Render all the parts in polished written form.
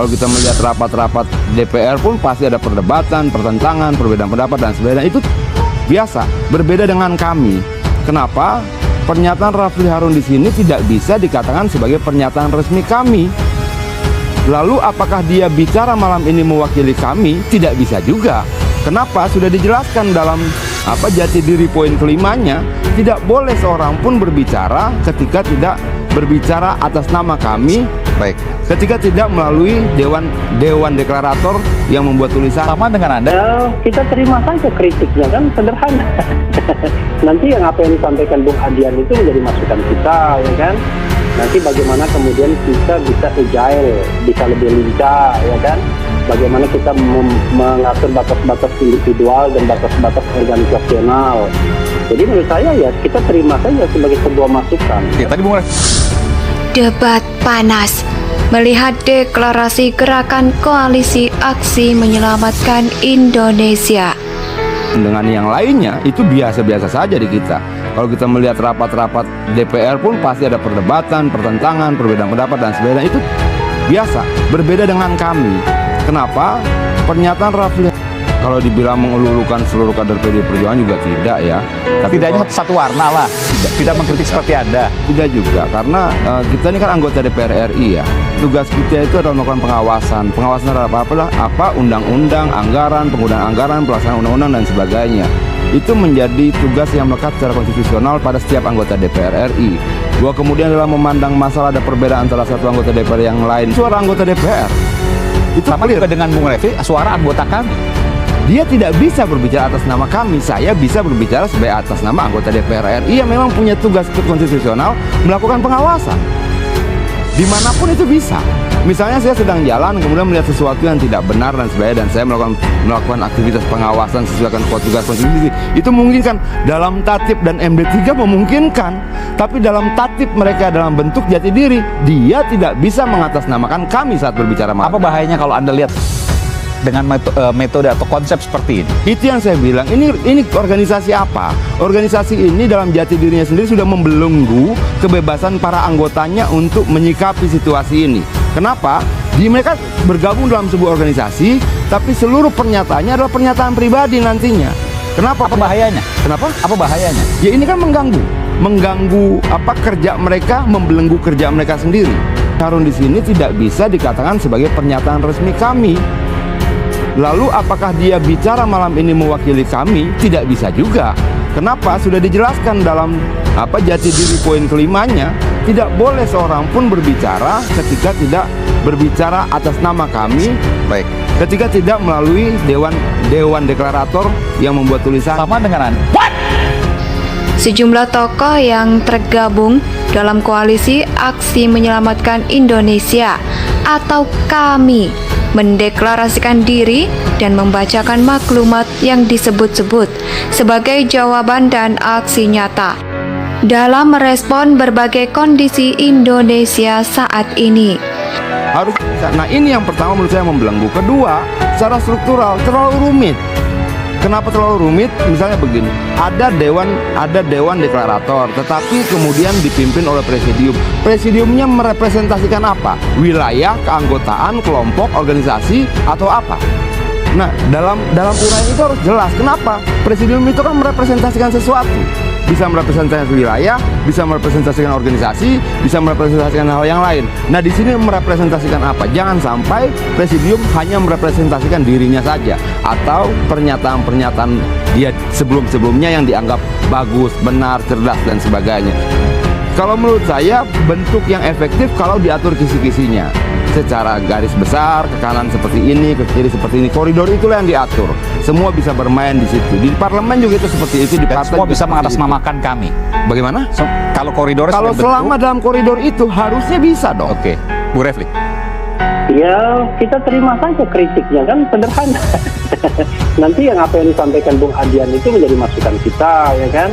Kalau kita melihat rapat-rapat DPR pun pasti ada perdebatan, pertentangan, perbedaan pendapat dan sebagainya. Itu biasa. Berbeda dengan kami. Kenapa? Pernyataan Rafli Harun di sini tidak bisa dikatakan sebagai pernyataan resmi kami. Lalu apakah dia bicara malam ini mewakili kami? Tidak bisa juga. Kenapa? Sudah dijelaskan dalam jati diri poin kelimanya, tidak boleh seorang pun berbicara ketika tidak berbicara atas nama kami. Baik. Ketika tidak melalui dewan deklarator yang membuat tulisan. Sama dengan Anda? Ya, kita terima saja kritiknya, kan sederhana. Nanti yang apa yang disampaikan Bung Adian itu menjadi masukan kita, ya kan. Nanti bagaimana kemudian kita bisa agile, bisa lebih lincah, ya kan. Bagaimana kita mengatur batas-batas individual dan batas-batas organisasional. Jadi menurut saya ya kita terima saja sebagai sebuah masukan. Oke, tadi Bung Debat panas melihat deklarasi gerakan koalisi aksi menyelamatkan Indonesia. Dengan yang lainnya itu biasa-biasa saja di kita. Kalau kita melihat rapat-rapat DPR pun pasti ada perdebatan, pertentangan, perbedaan pendapat dan sebagainya. Itu biasa. Berbeda dengan kami. Kenapa? Pernyataan Rafli kalau dibilang mengululukan seluruh kader PD Perjuangan juga tidak ya. Tapi Tidaknya satu warna lah. Tidak mengkritik seperti Anda. Tidak juga, karena kita ini kan anggota DPR RI ya. Tugas kita itu adalah melakukan pengawasan. Pengawasan terhadap apa? Undang-undang, anggaran, penggunaan anggaran, pelaksanaan undang-undang dan sebagainya. Itu menjadi tugas yang melekat secara konstitusional pada setiap anggota DPR RI. Bahwa kemudian dalam memandang masalah ada perbedaan antara satu anggota DPR yang lain, suara anggota DPR. Itu sama juga dengan Bung Refli, suara anggota kami. Dia tidak bisa berbicara atas nama kami. Saya bisa berbicara sebagai atas nama anggota DPR RI yang memang punya tugas konstitusional melakukan pengawasan. Dimanapun itu bisa. Misalnya saya sedang jalan kemudian melihat sesuatu yang tidak benar dan sebagainya, dan saya melakukan aktivitas pengawasan sesuai dengan tugas konstitusi. Itu memungkinkan dalam tatip dan MD3 memungkinkan. Tapi dalam tatip mereka dalam bentuk jati diri, dia tidak bisa mengatasnamakan kami saat berbicara malam. Apa bahayanya kalau Anda lihat dengan metode atau konsep seperti ini? Itu yang saya bilang, ini organisasi apa? Organisasi ini dalam jati dirinya sendiri sudah membelenggu kebebasan para anggotanya untuk menyikapi situasi ini. Kenapa? Mereka bergabung dalam sebuah organisasi, tapi seluruh pernyataannya adalah pernyataan pribadi nantinya. Kenapa? Apa bahayanya? Kenapa? Apa bahayanya? Ya ini kan mengganggu kerja mereka, membelenggu kerja mereka sendiri. Harun di sini tidak bisa dikatakan sebagai pernyataan resmi kami. Lalu apakah dia bicara malam ini mewakili kami? Tidak bisa juga. Kenapa? Sudah dijelaskan dalam jati diri poin kelimanya, tidak boleh seorang pun berbicara ketika tidak berbicara atas nama kami. Baik. Ketika tidak melalui dewan deklarator yang membuat tulisan. Sama dengan Anda. Sejumlah tokoh yang tergabung dalam koalisi aksi menyelamatkan Indonesia atau KAMI mendeklarasikan diri dan membacakan maklumat yang disebut-sebut sebagai jawaban dan aksi nyata dalam merespon berbagai kondisi Indonesia saat ini. Nah ini yang pertama menurut saya membelenggu. Kedua, secara struktural terlalu rumit. Kenapa terlalu rumit? Misalnya begini, ada dewan deklarator, tetapi kemudian dipimpin oleh presidium. Presidiumnya merepresentasikan apa? Wilayah, keanggotaan, kelompok, organisasi, atau apa? Nah, dalam uraian itu harus jelas. Kenapa? Presidium itu kan merepresentasikan sesuatu. Bisa merepresentasikan wilayah, bisa merepresentasikan organisasi, bisa merepresentasikan hal yang lain. Nah, di sini merepresentasikan apa? Jangan sampai presidium hanya merepresentasikan dirinya saja atau pernyataan-pernyataan dia sebelum-sebelumnya yang dianggap bagus, benar, cerdas dan sebagainya. Kalau menurut saya bentuk yang efektif kalau diatur kisi-kisinya secara garis besar, ke kanan seperti ini, ke kiri seperti ini. Koridor itulah yang diatur. Semua bisa bermain di situ. Di parlemen juga itu seperti itu. Di Dan partai semua bisa mengatasnamakan kami. Bagaimana? Kalau koridornya Kalau sudah selama dalam koridor itu harusnya bisa dong. Oke, Bu Refli. Ya, kita terima saja kritiknya, kan sederhana. Nanti yang apa yang disampaikan Bung Adian itu menjadi masukan kita, ya kan.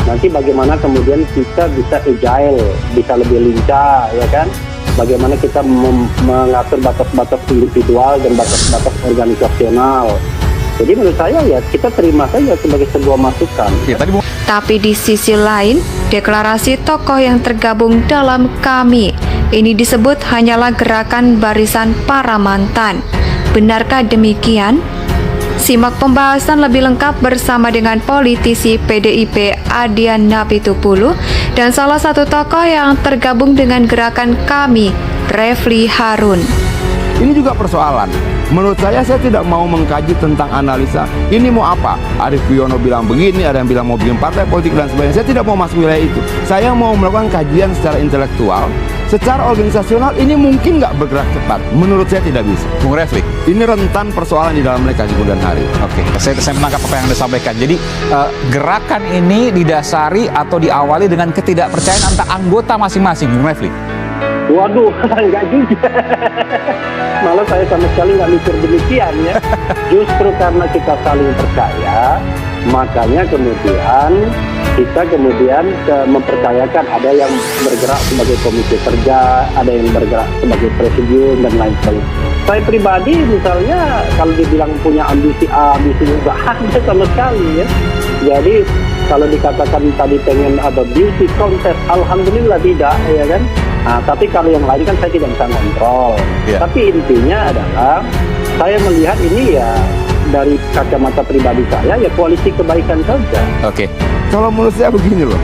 Nanti bagaimana kemudian kita bisa agile, bisa lebih lincah, ya kan. Bagaimana kita mengatur batas-batas individual dan batas-batas organisasional. Jadi menurut saya ya kita terima saja sebagai sebuah masukan. Ya, tadi Tapi di sisi lain, deklarasi tokoh yang tergabung dalam KAMI Ini disebut hanyalah gerakan barisan para mantan. Benarkah demikian? Simak pembahasan lebih lengkap bersama dengan politisi PDIP Adian Napitupulu dan salah satu tokoh yang tergabung dengan gerakan Kami, Refli Harun. Ini juga persoalan. Menurut saya tidak mau mengkaji tentang analisa ini mau apa. Arief Wiono bilang begini, ada yang bilang mau bikin partai politik dan sebagainya. Saya tidak mau masuk wilayah itu. Saya mau melakukan kajian secara intelektual, secara organisasional. Ini mungkin nggak bergerak cepat. Menurut saya tidak bisa. Bung Refli. Ini rentan persoalan di dalam mereka di kemudian hari. Oke, saya menangkap apa yang Anda sampaikan. Jadi gerakan ini didasari atau diawali dengan ketidakpercayaan antara anggota masing-masing, Bung Refli. Waduh, enggak juga. Malah saya sama sekali nggak mikir demikian ya. Justru karena kita saling percaya, makanya kemudian kita mempercayakan ada yang bergerak sebagai komisi kerja, ada yang bergerak sebagai presidium dan lain sebagainya. Saya pribadi misalnya kalau dibilang punya ambisi A, ambisi B, nggak ada sama sekali ya. Jadi kalau dikatakan tadi pengen ada beauty contest, alhamdulillah tidak, ya kan. Nah, tapi kalau yang lain kan saya tidak bisa kontrol. Yeah. Tapi intinya adalah saya melihat ini ya dari kacamata pribadi saya ya koalisi kebaikan saja. Oke. Kalau menurut saya begini loh.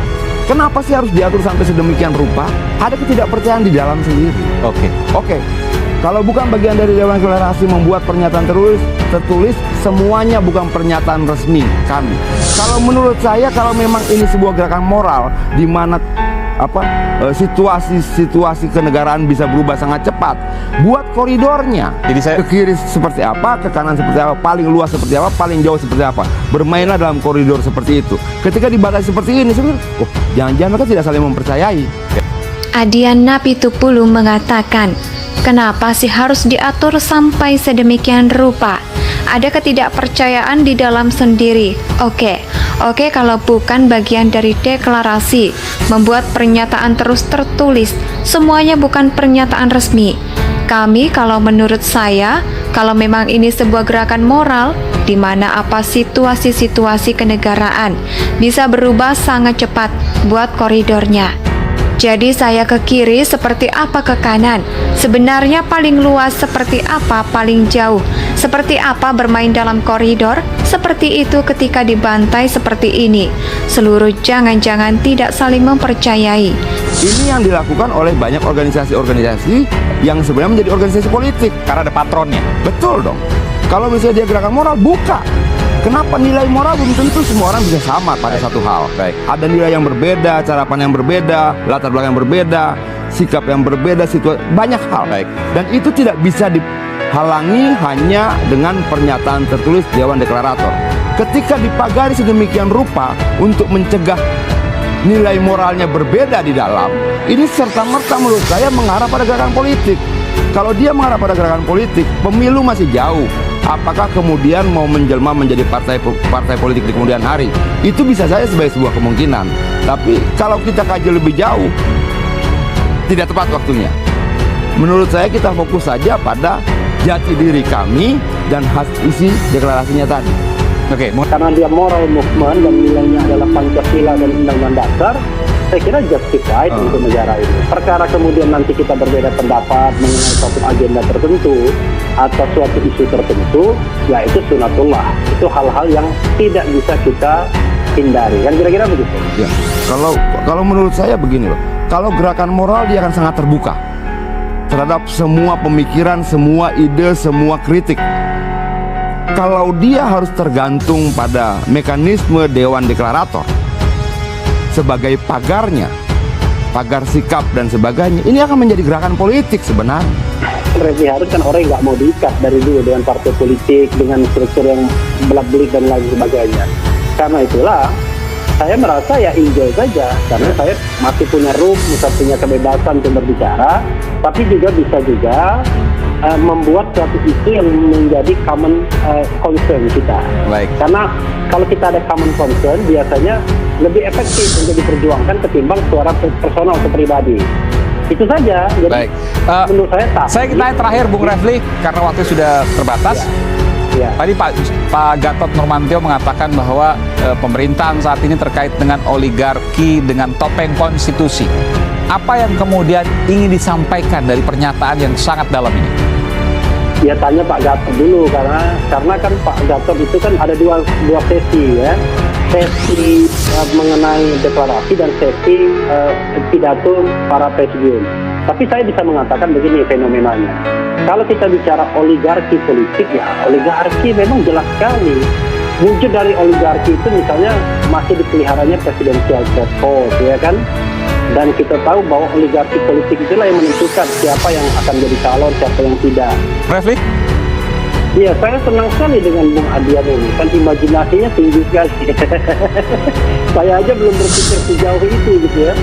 Kenapa sih harus diatur sampai sedemikian rupa? Ada ketidakpercayaan di dalam sendiri. Oke. Kalau bukan bagian dari Dewan Deklarasi membuat pernyataan tertulis, semuanya bukan pernyataan resmi kami. Kalau menurut saya, kalau memang ini sebuah gerakan moral di mana situasi kenegaraan bisa berubah sangat cepat, buat koridornya. Jadi saya ke kiri seperti apa, ke kanan seperti apa, paling luas seperti apa, paling jauh seperti apa. Bermainlah dalam koridor seperti itu. Ketika dibatasi seperti ini, sebenarnya, jangan-jangan mereka tidak saling mempercayai. Adian Napitupulu mengatakan, kenapa sih harus diatur sampai sedemikian rupa? Ada ketidakpercayaan di dalam sendiri. Oke, kalau bukan bagian dari deklarasi, membuat pernyataan terus tertulis, semuanya bukan pernyataan resmi. Kami, kalau menurut saya, kalau memang ini sebuah gerakan moral, di mana situasi-situasi kenegaraan bisa berubah sangat cepat buat koridornya. Jadi saya ke kiri seperti apa ke kanan? Sebenarnya paling luas seperti apa paling jauh? Seperti apa bermain dalam koridor? Seperti itu ketika dibantai seperti ini. Seluruh jangan-jangan tidak saling mempercayai. Ini yang dilakukan oleh banyak organisasi-organisasi yang sebenarnya menjadi organisasi politik. karena ada patronnya. Betul dong. Kalau misalnya dia gerakan moral, buka. Kenapa nilai moral belum tentu semua orang bisa sama pada satu hal. Baik. Ada nilai yang berbeda, cara pandang yang berbeda, latar belakang yang berbeda, sikap yang berbeda, situasi, banyak hal. Baik. Dan itu tidak bisa dihalangi hanya dengan pernyataan tertulis Dewan Deklarator. Ketika dipagari sedemikian rupa untuk mencegah nilai moralnya berbeda di dalam, ini serta-merta menurut saya mengarah pada gerakan politik. Kalau dia mengarah pada gerakan politik, pemilu masih jauh. Apakah kemudian mau menjelma menjadi partai politik di kemudian hari? Itu bisa saja sebagai sebuah kemungkinan. Tapi kalau kita kaji lebih jauh, tidak tepat waktunya. Menurut saya kita fokus saja pada jati diri kami dan isi deklarasinya tadi. Oke, Karena dia moral movement dan nilainya adalah Pancasila dan Undang-Undang Dasar, saya kira justified untuk negara ini. Perkara kemudian nanti kita berbeda pendapat mengenai suatu agenda tertentu atau suatu isu tertentu, ya itu sunatullah. Itu hal-hal yang tidak bisa kita hindari. Kan kira-kira begitu. Ya, kalau menurut saya begini loh. Kalau gerakan moral dia akan sangat terbuka terhadap semua pemikiran, semua ide, semua kritik. Kalau dia harus tergantung pada mekanisme Dewan Deklarator sebagai pagarnya, pagar sikap dan sebagainya, ini akan menjadi gerakan politik sebenarnya. Refli Harun kan orang yang nggak mau diikat dari dulu dengan partai politik, dengan struktur yang belak-belik dan lain sebagainya. Karena itulah saya merasa ya enjoy saja, karena saya masih punya room, bisa punya kebebasan untuk berbicara, tapi juga bisa membuat suatu isu yang menjadi common concern kita. Baik. Karena kalau kita ada common concern, biasanya lebih efektif untuk diperjuangkan ketimbang suara personal atau pribadi. Itu saja. Jadi Baik. menurut saya tak. Saya tanya terakhir Bung Refli, karena waktu sudah terbatas. Ya. Tadi Pak Gatot Nurmantio mengatakan bahwa pemerintahan saat ini terkait dengan oligarki dengan topeng konstitusi. Apa yang kemudian ingin disampaikan dari pernyataan yang sangat dalam ini? Ya tanya Pak Gatot dulu, karena kan Pak Gatot itu kan ada dua sesi ya, sesi mengenai deklarasi dan sesi pidato para presidium. Tapi saya bisa mengatakan begini fenomenanya. Kalau kita bicara oligarki politik, ya oligarki memang jelas sekali. Wujud dari oligarki itu misalnya masih dipeliharanya presidensial threshold, ya kan? Dan kita tahu bahwa oligarki politik itulah yang menentukan siapa yang akan jadi calon, siapa yang tidak. Refli? Iya, saya senang sekali dengan Bung Adian ini. Kan imajinasinya tinggi sekali. Saya aja belum berpikir sejauh itu gitu ya.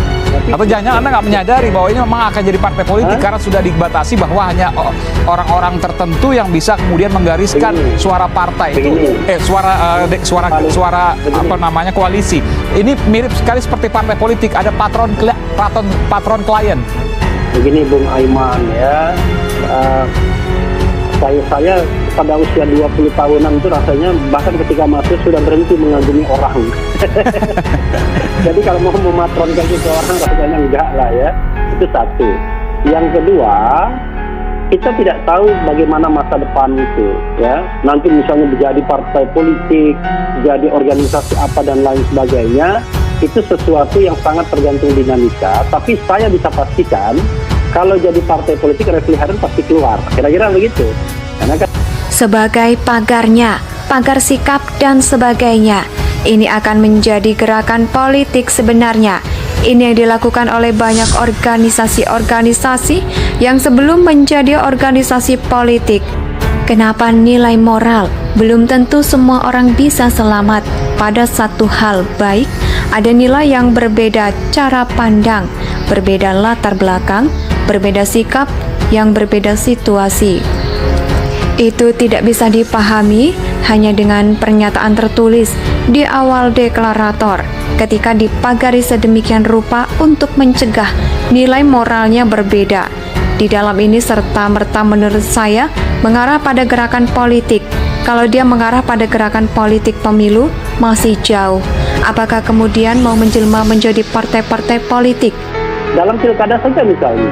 Atau jangan Anda nggak menyadari bahwa ini memang akan jadi partai politik karena sudah dibatasi bahwa hanya orang-orang tertentu yang bisa kemudian menggariskan suara partai itu, suara apa namanya koalisi. Ini mirip sekali seperti partai politik, ada patron klien. Begini Bung Aiman ya, saya pada usia 20 tahunan itu rasanya bahkan ketika masuk sudah berhenti mengagumi orang. Jadi kalau mau mematronkan seseorang rasanya enggak lah ya. Itu satu. Yang kedua, kita tidak tahu bagaimana masa depan itu ya. Nanti misalnya menjadi partai politik, jadi organisasi apa dan lain sebagainya, itu sesuatu yang sangat tergantung dinamika. Tapi saya bisa pastikan kalau jadi partai politik Refli Harun pasti keluar. Kira-kira begitu. Karena kan sebagai pagarnya, pagar sikap dan sebagainya. Ini akan menjadi gerakan politik sebenarnya. Ini yang dilakukan oleh banyak organisasi-organisasi yang sebelum menjadi organisasi politik. Kenapa nilai moral? Belum tentu semua orang bisa selamat pada satu hal baik. Ada nilai yang berbeda cara pandang, berbeda latar belakang, berbeda sikap, yang berbeda situasi. Itu tidak bisa dipahami hanya dengan pernyataan tertulis di awal deklarator ketika dipagari sedemikian rupa untuk mencegah nilai moralnya berbeda. Di dalam ini serta-merta menurut saya mengarah pada gerakan politik. Kalau dia mengarah pada gerakan politik pemilu masih jauh. Apakah kemudian mau menjelma menjadi partai-partai politik? dalam pilkada saja misalnya,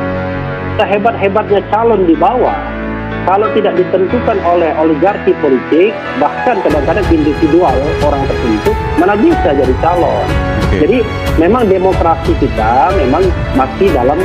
sehebat-hebatnya calon di bawah, kalau tidak ditentukan oleh oligarki politik, bahkan kadang-kadang individual orang tertentu, mana bisa jadi calon. Jadi memang demokrasi kita memang masih dalam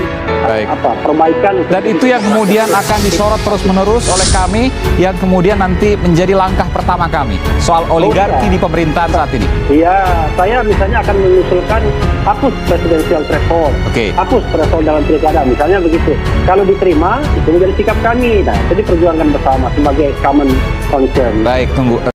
perbaikan. Dan itu yang kemudian akan disorot terus-menerus oleh kami, yang kemudian nanti menjadi langkah pertama kami soal oligarki di pemerintahan saat ini. Iya, saya misalnya akan mengusulkan hapus presidensial threshold, hapus threshold dalam pilkada, misalnya begitu. Kalau diterima, itu menjadi sikap kami. Nah, jadi perjuangan bersama sebagai common concern. Baik, tunggu.